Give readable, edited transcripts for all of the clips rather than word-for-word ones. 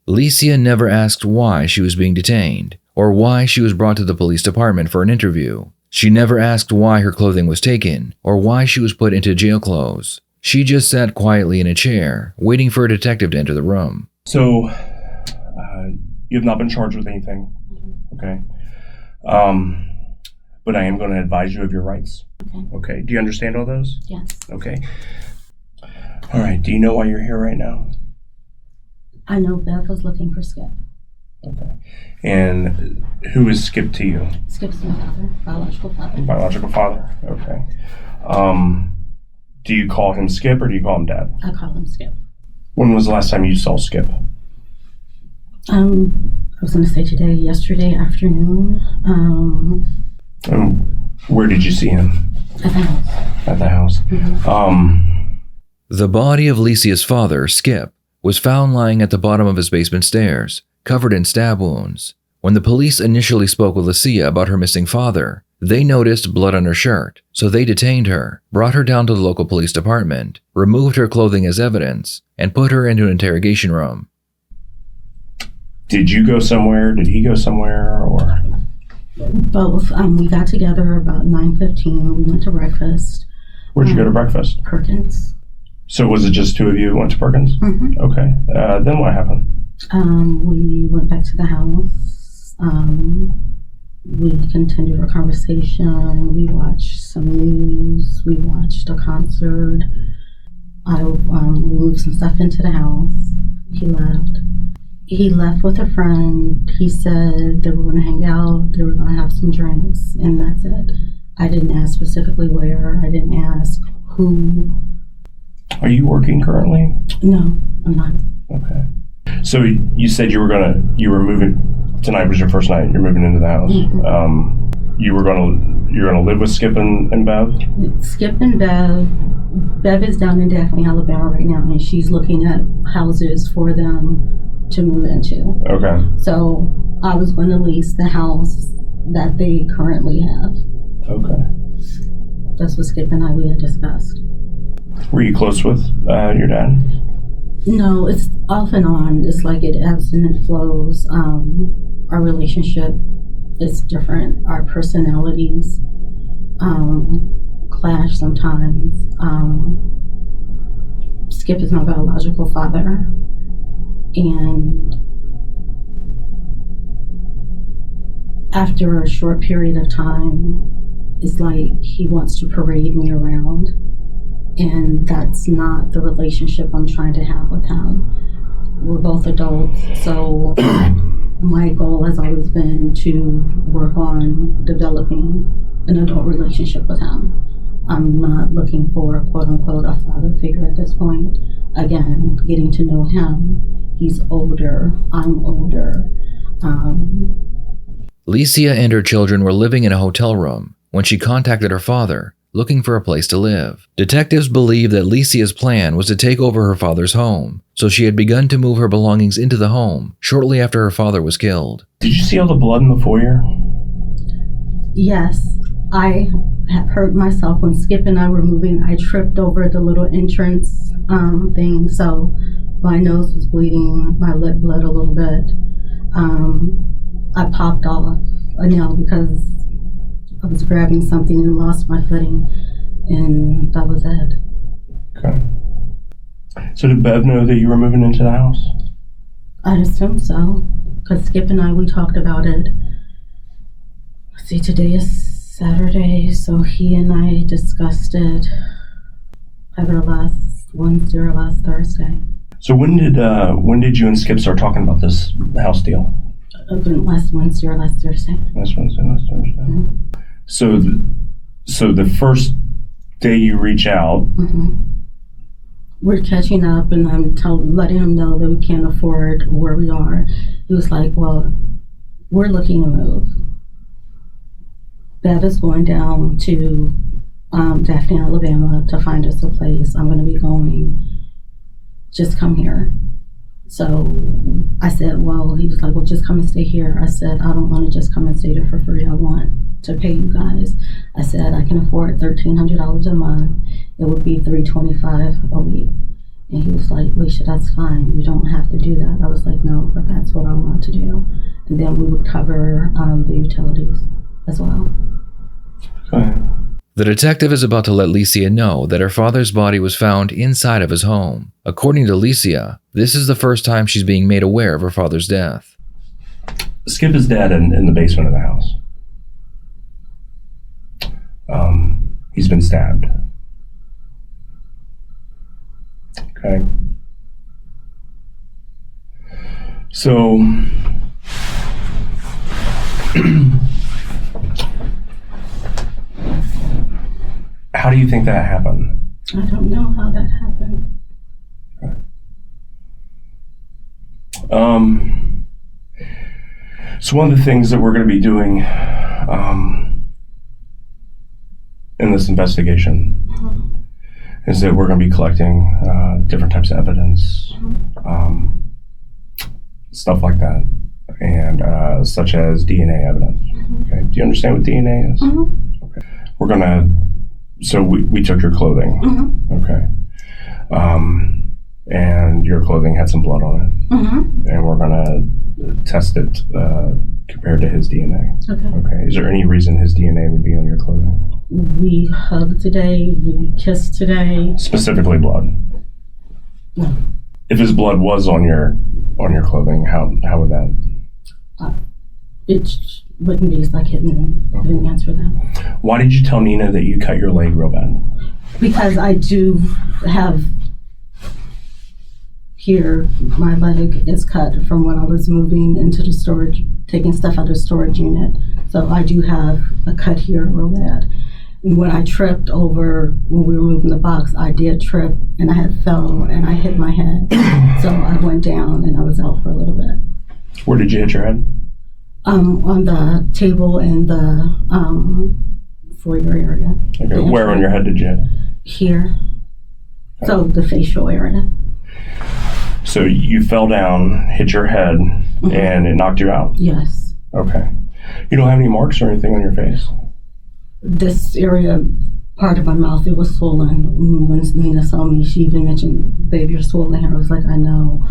Licia never asked why she was being detained or why she was brought to the police department for an interview. She never asked why her clothing was taken or why she was put into jail clothes. She just sat quietly in a chair, waiting for a detective to enter the room. So, you have not been charged with anything, okay? But I am going to advise you of your rights. Okay. Do you understand all those? Yes. Okay. All right. Do you know why you're here right now? I know Bev was looking for Skip. Okay. And who is Skip to you? Skip's my father, biological father. Biological father? Okay. Do you call him Skip or do you call him Dad? I call him Skip. When was the last time you saw Skip? I was going to say yesterday afternoon. And where did you see him? At the house. At the house. Mm-hmm. The body of Licia's father, Skip, was found lying at the bottom of his basement stairs, covered in stab wounds. When the police initially spoke with Licia about her missing father, they noticed blood on her shirt, so they detained her, brought her down to the local police department, removed her clothing as evidence, and put her into an interrogation room. Did you go somewhere? Did he go somewhere? Or Both. We got together about 9:15. We went to breakfast. Where'd you go to breakfast? Perkins. So was it just two of you who went to Perkins? Mm-hmm. Okay. Then what happened? We went back to the house. We continued our conversation. We watched some news. We watched a concert. We moved some stuff into the house. He left. He left with a friend. He said they were going to hang out. They were going to have some drinks, and that's it. I didn't ask specifically where. I didn't ask who. Are you working currently? No, I'm not. Okay. So you said you were moving, tonight was your first night, you're moving into the house. Mm-hmm. You're gonna live with Skip and Bev? Skip and Bev. Bev is down in Daphne, Alabama right now, and she's looking at houses for them to move into. Okay. So I was going to lease the house that they currently have. Okay. That's what Skip and we had discussed. Were you close with your dad? No, it's off and on. It's like it ebbs and it flows. Our relationship is different. Our personalities clash sometimes. Skip is my biological father, and after a short period of time, it's like he wants to parade me around. And that's not the relationship I'm trying to have with him. We're both adults, so my goal has always been to work on developing an adult relationship with him. I'm not looking for, quote unquote, a father figure at this point. Again, getting to know him. He's older, I'm older. Licia and her children were living in a hotel room when she contacted her father, looking for a place to live. Detectives believe that Licia's plan was to take over her father's home, so she had begun to move her belongings into the home shortly after her father was killed. Did you see all the blood in the foyer? Yes, I have hurt myself when Skip and I were moving. I tripped over the little entrance thing, so my nose was bleeding, my lip bled a little bit. I popped off a nail because I was grabbing something and lost my footing, and that was it. Okay. So did Bev know that you were moving into the house? I assume so, because Skip and we talked about it. Let's see, today is Saturday, so he and I discussed it either last Wednesday or last Thursday. So when did you and Skip start talking about this house deal? Last Wednesday or last Thursday. Last Wednesday, last Thursday. Mm-hmm. So the first day you reach out, mm-hmm. We're catching up, and I'm letting him know that we can't afford where we are. He was like, well, we're looking to move. Bev is going down to Daphne, Alabama to find us a place. I'm going to be going. Just come here. So I said, well, he was like, well, just come and stay here. I said, I don't want to just come and stay there for free. I want to pay you guys. I said, I can afford $1,300 a month. It would be $325 a week. And he was like, Leisha, that's fine. You don't have to do that. I was like, no, but That's what I want to do. And then we would cover the utilities as well. Okay. The detective is about to let Licia know that her father's body was found inside of his home. According to Licia, this is the first time she's being made aware of her father's death. Skip is dead in the basement of the house. He's been stabbed. Okay. So, how do you think that happened? I don't know how that happened. So one of the things that we're going to be doing in this investigation is that we're going to be collecting different types of evidence, stuff like that, and such as DNA evidence. Okay. Do you understand what DNA is? Okay. We're going to, so we took your clothing. Okay. And your clothing had some blood on it. And we're going to test it compared to his DNA. Okay. Is there any reason his DNA would be on your clothing? We hugged today. We kissed today. Specifically blood? No. If his blood was on your clothing, how would that? It wouldn't be, so I couldn't answer that. Why did you tell Nina that you cut your leg real bad? Because I do have here, my leg is cut from when I was moving into the storage, taking stuff out of the storage unit. So I do have a cut here real bad. And when I tripped over, when we were moving the box, I did trip and I had fell and I hit my head. So I went down and I was out for a little bit. Where did you hit your head? On the table in the foyer area. Okay. Where on your head did you hit? Here. Okay. So the facial area. So you fell down, hit your head, and it knocked you out? Yes. Okay. You don't have any marks or anything on your face? This area, part of my mouth, it was swollen. When Nina saw me, she even mentioned, "Babe, you're swollen here." I was like, I know.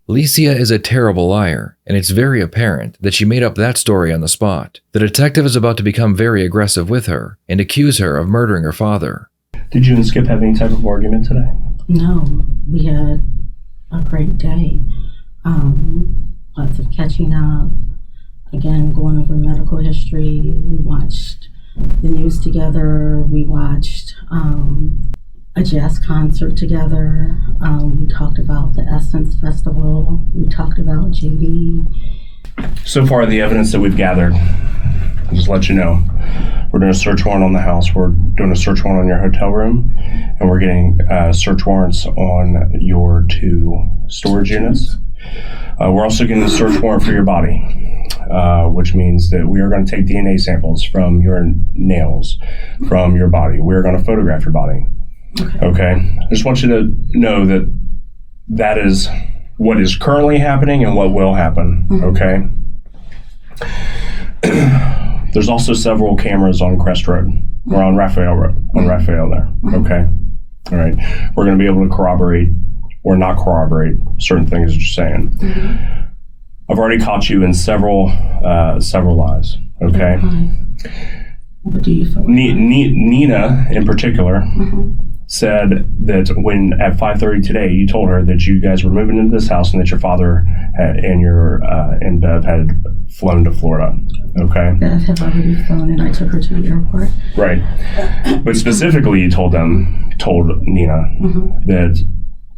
Licia is a terrible liar, and it's very apparent that she made up that story on the spot. The detective is about to become very aggressive with her and accuse her of murdering her father. Did you and Skip have any type of argument today? No, we had a great day. Lots of catching up. Again, going over medical history. We watched the news together. We watched a jazz concert together. We talked about the Essence Festival. We talked about JD. So far, the evidence that we've gathered, I'll just let you know, we're doing a search warrant on the house. We're doing a search warrant on your hotel room, and we're getting search warrants on your 2 storage units. We're also getting a search warrant for your body, which means that we are going to take DNA samples from your nails, from your body. We're going to photograph your body. Okay? I just want you to know that that is what is currently happening and what will happen. Okay? There's also several cameras on Crest Road, or on Raphael Road, on Raphael there. Okay? All right. We're going to be able to corroborate or not corroborate certain things that you're saying. I've already caught you in several lies. Okay? What do you feel? Nina, in particular, said that when at 5:30 today, you told her that you guys were moving into this house and that your father and Bev had flown to Florida. Okay? Bev had already flown and I took her to the airport. Right. But specifically, you told Nina that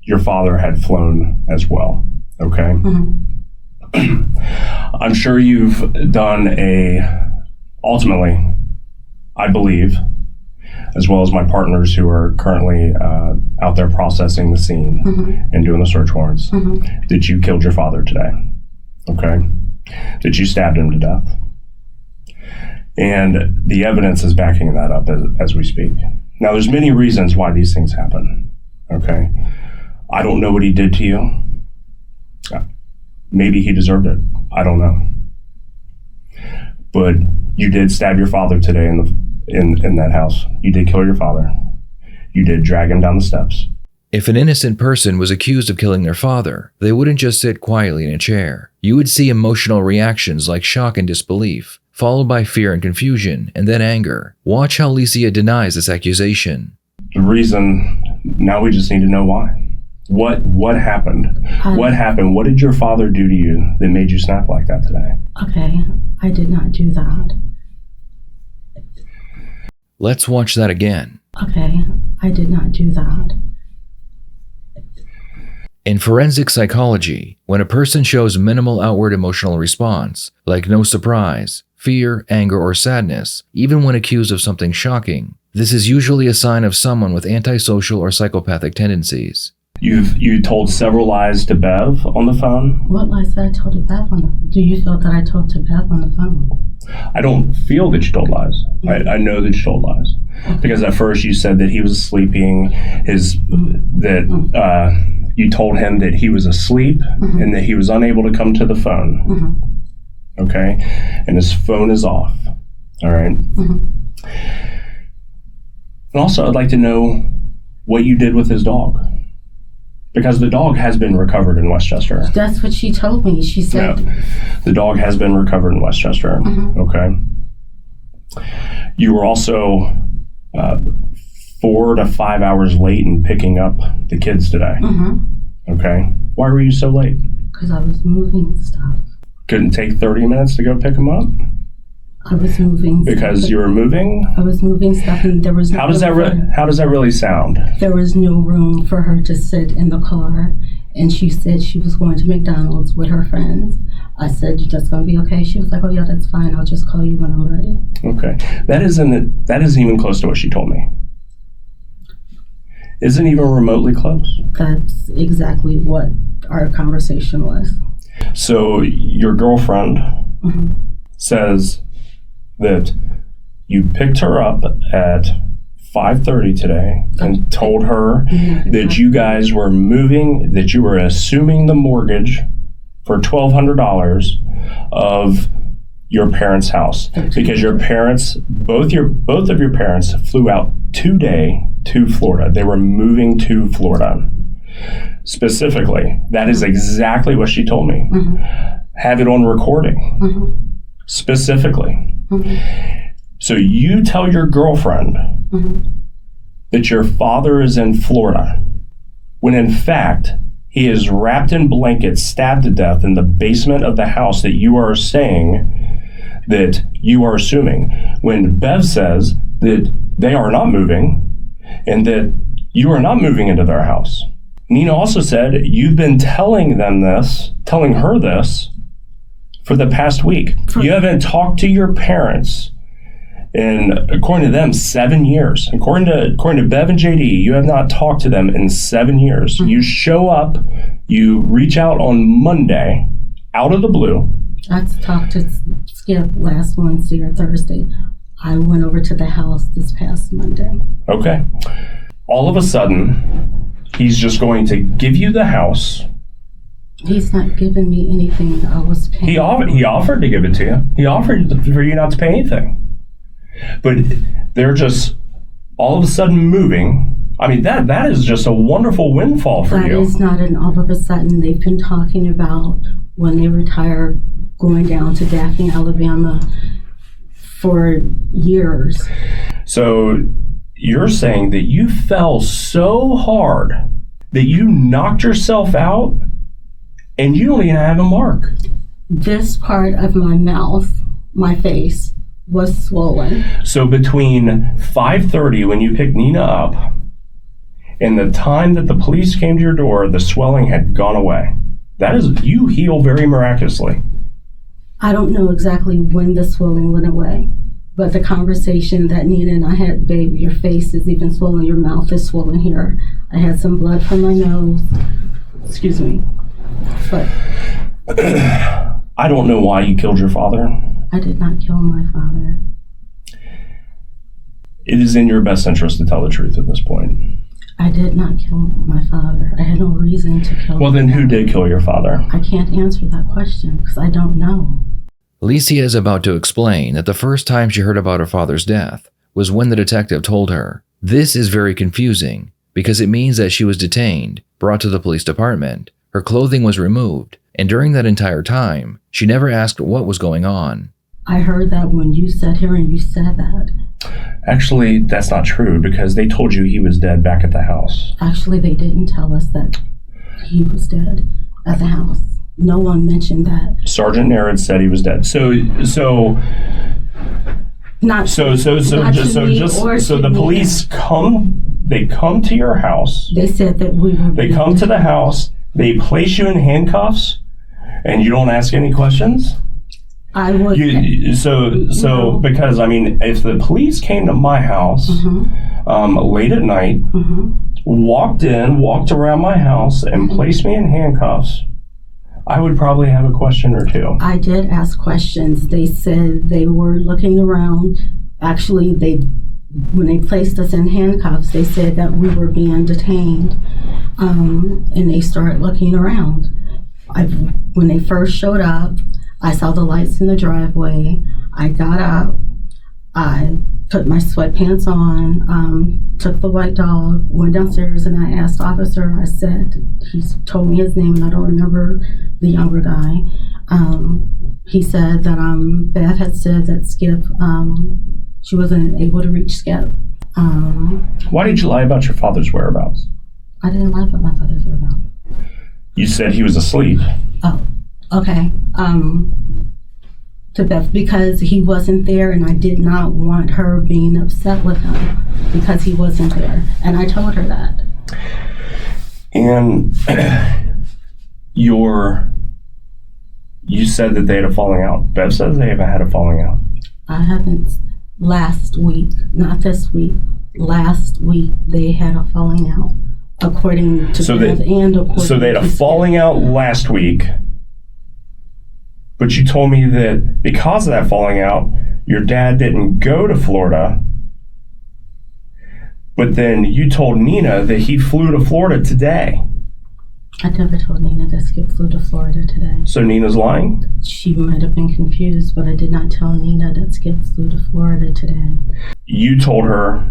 your father had flown as well. Okay? I'm sure you've done ultimately, I believe, as well as my partners who are currently out there processing the scene and doing the search warrants, that you killed your father today. Okay? That you stabbed him to death. And the evidence is backing that up as we speak. Now, there's many reasons why these things happen. Okay? I don't know what he did to you. Maybe he deserved it. I don't know. But you did stab your father today in that house. You did kill your father. You did drag him down the steps. If an innocent person was accused of killing their father, they wouldn't just sit quietly in a chair. You would see emotional reactions like shock and disbelief, followed by fear and confusion, and then anger. Watch how Licia denies this accusation. The reason, now we just need to know why. What happened? What happened? What did your father do to you that made you snap like that today? Okay, I did not do that. Let's watch that again. Okay, I did not do that. In forensic psychology, when a person shows minimal outward emotional response, like no surprise, fear, anger, or sadness, even when accused of something shocking, this is usually a sign of someone with antisocial or psychopathic tendencies. You told several lies to Bev on the phone? What lies did I tell to Bev on the phone? Do you feel that I told to Bev on the phone? I don't feel that you told lies. I know that you told lies. Because at first you said that he was sleeping, you told him that he was asleep and that he was unable to come to the phone. Okay? And his phone is off. All right? And also, I'd like to know what you did with his dog. Because the dog has been recovered in Westchester. That's what she told me. She said... Yeah. The dog has been recovered in Westchester. Okay? You were also 4 to 5 hours late in picking up the kids today. Okay? Why were you so late? Because I was moving stuff. Couldn't take 30 minutes to go pick them up? I was moving because stuff. You were moving? I was moving stuff and there was no how does that really sound? There was no room for her to sit in the car, and she said she was going to McDonald's with her friends. I said, that's going to be okay? She was like, oh yeah, that's fine. I'll just call you when I'm ready. Okay. That isn't even close to what she told me. Isn't even remotely close. That's exactly what our conversation was. So your girlfriend says that you picked her up at 5:30 today and told her that you guys were moving, that you were assuming the mortgage for $1,200 of your parents' house because your parents, both of your parents flew out today to Florida. They were moving to Florida. Specifically, that is exactly what she told me. Have it on recording. Specifically. So you tell your girlfriend that your father is in Florida, when in fact he is wrapped in blankets, stabbed to death in the basement of the house that you are saying that you are assuming, when Bev says that they are not moving and that you are not moving into their house. Nina also said you've been telling her this for the past week. You haven't talked to your parents in, according to them, 7 years. According to Bev and JD, you have not talked to them in 7 years. You show up, you reach out on Monday, out of the blue. I talked to Skip last Wednesday or Thursday. I went over to the house this past Monday. Okay. All of a sudden, he's just going to give you the house. He's not giving me anything I was paying. He offered to give it to you. He offered for you not to pay anything. But they're just all of a sudden moving. I mean, that is just a wonderful windfall for you. That is not an all of a sudden. They've been talking about when they retire going down to Daphne, Alabama for years. So you're saying that you fell so hard that you knocked yourself out and you don't even have a mark. This part of my mouth, my face, was swollen. So between 5:30 when you picked Nina up and the time that the police came to your door, the swelling had gone away. That is, you heal very miraculously. I don't know exactly when the swelling went away, but the conversation that Nina and I had, babe, your face is even swollen, your mouth is swollen here. I had some blood from my nose. Excuse me. But I don't know why you killed your father. I did not kill my father. It is in your best interest to tell the truth at this point. I did not kill my father. I had no reason to kill him. Well, then who did kill your father? I can't answer that question because I don't know. Licia is about to explain that the first time she heard about her father's death was when the detective told her. This is very confusing. because it means that she was detained, brought to the police department, her clothing was removed, and during that entire time, she never asked what was going on. I heard that when you sat here and you said that. Actually, that's not true because they told you he was dead back at the house. Actually, they didn't tell us that he was dead at the house. No one mentioned that. Sergeant Narad said he was dead. So the police come to your house. They said that They come to the house, they place you in handcuffs, and you don't ask any questions? I would. No. Because, I mean, if the police came to my house late at night, walked around my house, and placed me in handcuffs, I would probably have a question or two. I did ask questions. They said they were looking around. Actually, when they placed us in handcuffs, they said that we were being detained, and they started looking around. When they first showed up, I saw the lights in the driveway. I got up. I put my sweatpants on, took the white dog, went downstairs, and I asked the officer, I said, he told me his name, and I don't remember the younger guy. He said that Bev had said that Skip, she wasn't able to reach Skip. Why did you lie about your father's whereabouts? I didn't lie about my father's whereabouts. You said he was asleep. Oh, okay. To Beth, because he wasn't there, and I did not want her being upset with him because he wasn't there, and I told her that. And you said that they had a falling out. Bev says they haven't had a falling out. I haven't. Last week, not this week. Last week they had a falling out, according to Bev and according to. So they had a falling out last week. But you told me that because of that falling out, your dad didn't go to Florida. But then you told Nina that he flew to Florida today. I never told Nina that Skip flew to Florida today. So Nina's lying? She might have been confused, but I did not tell Nina that Skip flew to Florida today. You told her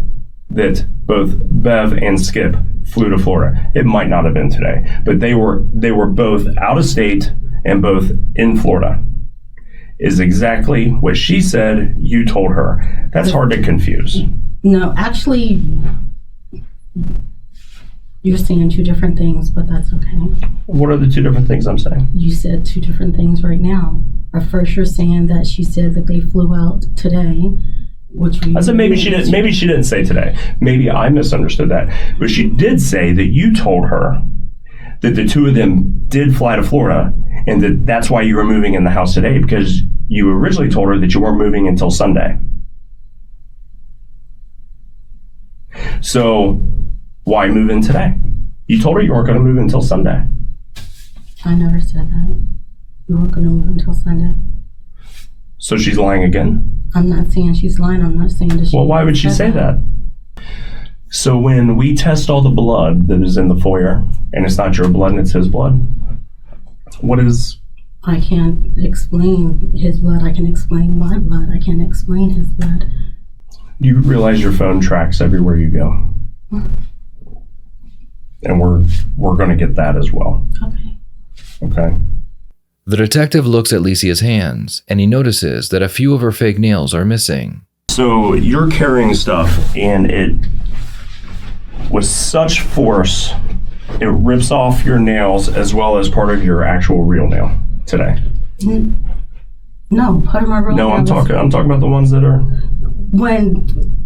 that both Bev and Skip flew to Florida. It might not have been today, but they were both out of state and both in Florida, is exactly what she said you told her. That's hard to confuse. No, actually, you're saying two different things, but that's okay. What are the two different things I'm saying? You said two different things right now. At first, you're saying that she said that they flew out today, which we... I said maybe she didn't say today. Maybe I misunderstood that. But she did say that you told her that the two of them did fly to Florida, and that's why you were moving in the house today, because you originally told her that you weren't moving until Sunday. So why move in today? You told her you weren't going to move until Sunday. I never said that. You weren't going to move until Sunday. So she's lying again? I'm not saying she's lying. I'm not saying that she... Well, why would she say that? So when we test all the blood that is in the foyer, and it's not your blood and it's his blood, what is... I can't explain his blood. I can explain my blood. I can't explain his blood. You realize your phone tracks everywhere you go. And we're going to get that as well. Okay. The detective looks at Licia's hands, and he notices that a few of her fake nails are missing. So you're carrying stuff, and it, with such force, it rips off your nails as well as part of your actual real nail today. No, part of my real nail. No, I'm talking about the ones that are...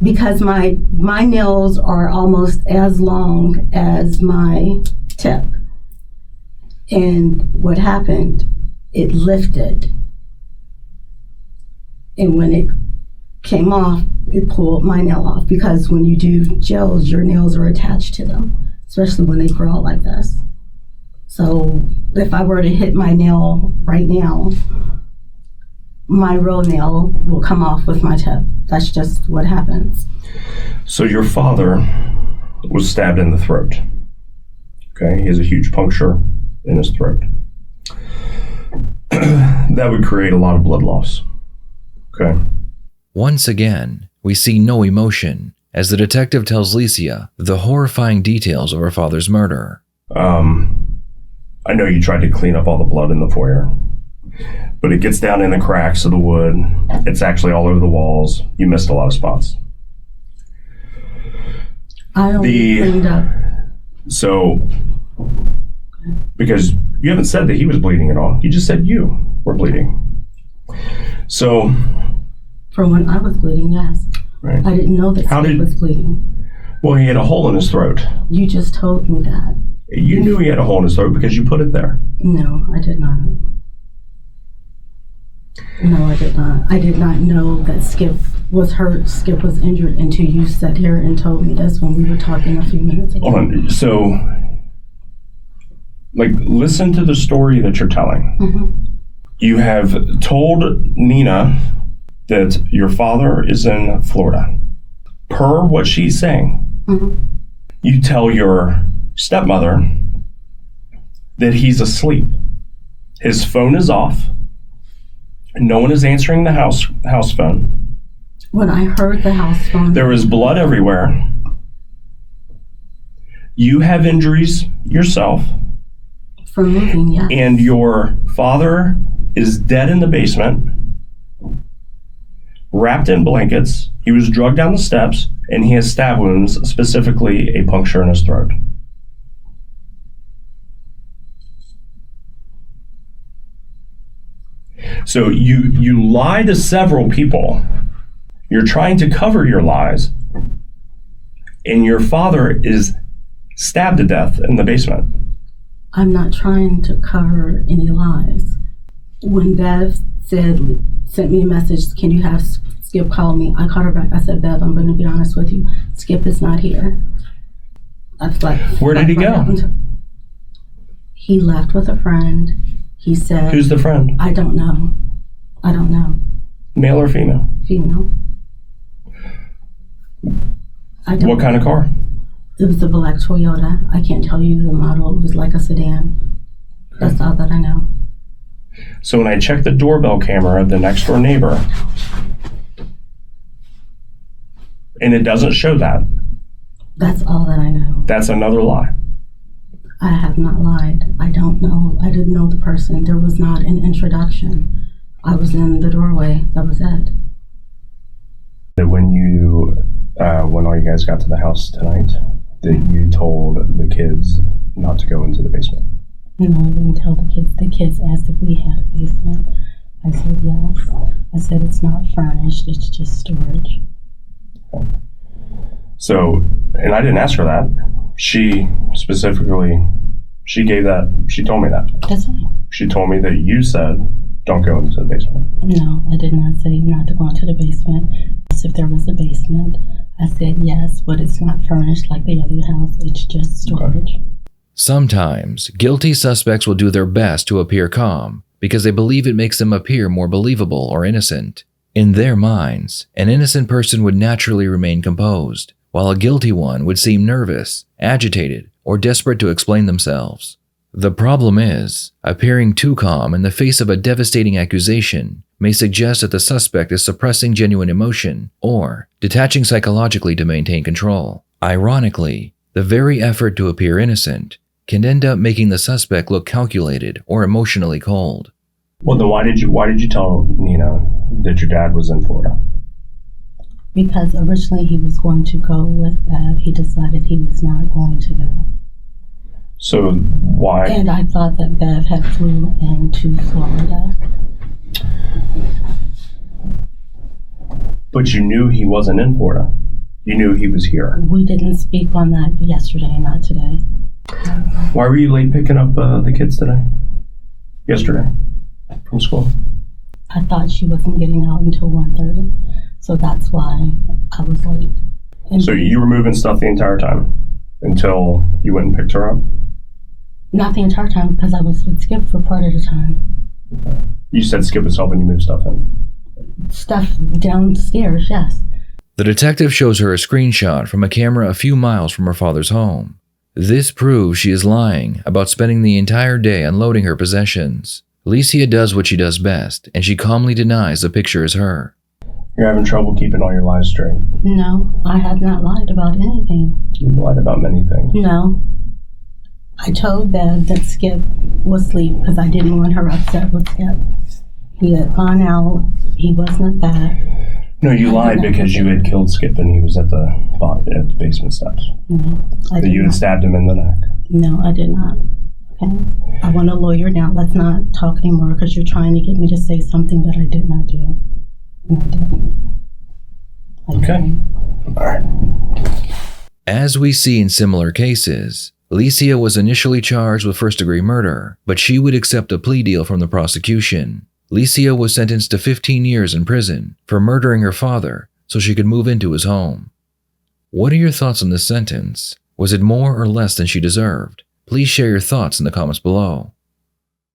Because my nails are almost as long as my tip. And what happened, it lifted. And when it came off, it pulled my nail off, because when you do gels, your nails are attached to them, especially when they grow out like this. So if I were to hit my nail right now, my real nail will come off with my tip. That's just what happens. So your father was stabbed in the throat. Okay, he has a huge puncture in his throat. That would create a lot of blood loss. Okay. Once again, we see no emotion, as the detective tells Licia the horrifying details of her father's murder. I know you tried to clean up all the blood in the foyer, but it gets down in the cracks of the wood. It's actually all over the walls. You missed a lot of spots. I only cleaned up. So, because you haven't said that he was bleeding at all. You just said you were bleeding. So, For when I was bleeding, yes. right. I didn't know that Skip was bleeding. Well, he had a hole in his throat. You just told me that. You knew he had a hole in his throat because you put it there. No, I did not. No, I did not. I did not know that Skip was hurt, Skip was injured until you sat here and told me this when we were talking a few minutes ago. Hold on. So, listen to the story that you're telling. Mm-hmm. You have told Nina that your father is in Florida. Per what she's saying, Mm-hmm. you tell your stepmother that he's asleep. His phone is off. No one is answering the house phone. When I heard the house phone, There is blood everywhere. You have injuries yourself. from moving, yes. And your father is dead in the basement, wrapped in blankets. He was drugged down the steps, and he has stab wounds, specifically a puncture in his throat. So you lie to several people. You're trying to cover your lies, and your father is stabbed to death in the basement. I'm not trying to cover any lies. When Bev sent me a message, can you have Skip call me? I called her back. I said, Bev, I'm going to be honest with you. Skip is not here. Where did he go? He left with a friend. He said... Who's the friend? I don't know. Male or female? Female. What kind of car? It was a black Toyota. I can't tell you the model. It was like a sedan. That's all that I know. So when I checked the doorbell camera of the next door neighbor, and it doesn't show that. That's all that I know. That's another lie. I have not lied. I don't know. I didn't know the person. There was not an introduction. I was in the doorway. That was it. When all you guys got to the house tonight, that you told the kids not to go into the basement. No, I didn't tell the kids. The kids asked if we had a basement. I said yes. I said it's not furnished. It's just storage. Okay. So, and I didn't ask her that. She specifically, she told me that. That's fine. She told me that you said, don't go into the basement. No, I did not say not to go into the basement. If there was a basement, I said yes, but it's not furnished like the other house. It's just storage. Okay. Sometimes, guilty suspects will do their best to appear calm because they believe it makes them appear more believable or innocent. In their minds, an innocent person would naturally remain composed, while a guilty one would seem nervous, agitated, or desperate to explain themselves. The problem is, appearing too calm in the face of a devastating accusation may suggest that the suspect is suppressing genuine emotion or detaching psychologically to maintain control. Ironically, the very effort to appear innocent can end up making the suspect look calculated or emotionally cold. Well, then why did you tell Nina that your dad was in Florida? Because originally he was going to go with Bev. He decided he was not going to go. So why? And I thought that Bev had flew into Florida. But you knew he wasn't in Florida. You knew he was here. We didn't speak on that yesterday, not today. Why were you late picking up the kids today? Yesterday? From school? I thought she wasn't getting out until 1:30, so that's why I was late. And so you were moving stuff the entire time until you went and picked her up? Not the entire time, because I was with Skip for part of the time. Okay. You said Skip was helping you move stuff in? Stuff downstairs, yes. The detective shows her a screenshot from a camera a few miles from her father's home. This proves she is lying about spending the entire day unloading her possessions. Licia does what she does best, and she calmly denies the picture is her. You're having trouble keeping all your lies straight. No, I have not lied about anything. You lied about many things. No. I told Bev that Skip was asleep because I didn't want her upset with Skip. He had gone out. He wasn't back. No, you lied because you had killed Skip and he was at the basement steps. No, I did You not. had stabbed him in the neck. No, I did not. Okay? I want a lawyer now. Let's not talk anymore because you're trying to get me to say something that I did not do. And I didn't. Okay. All right. As we see in similar cases, Alicia was initially charged with first-degree murder, but she would accept a plea deal from the prosecution. Alicia was sentenced to 15 years in prison for murdering her father so she could move into his home. What are your thoughts on this sentence? Was it more or less than she deserved? Please share your thoughts in the comments below.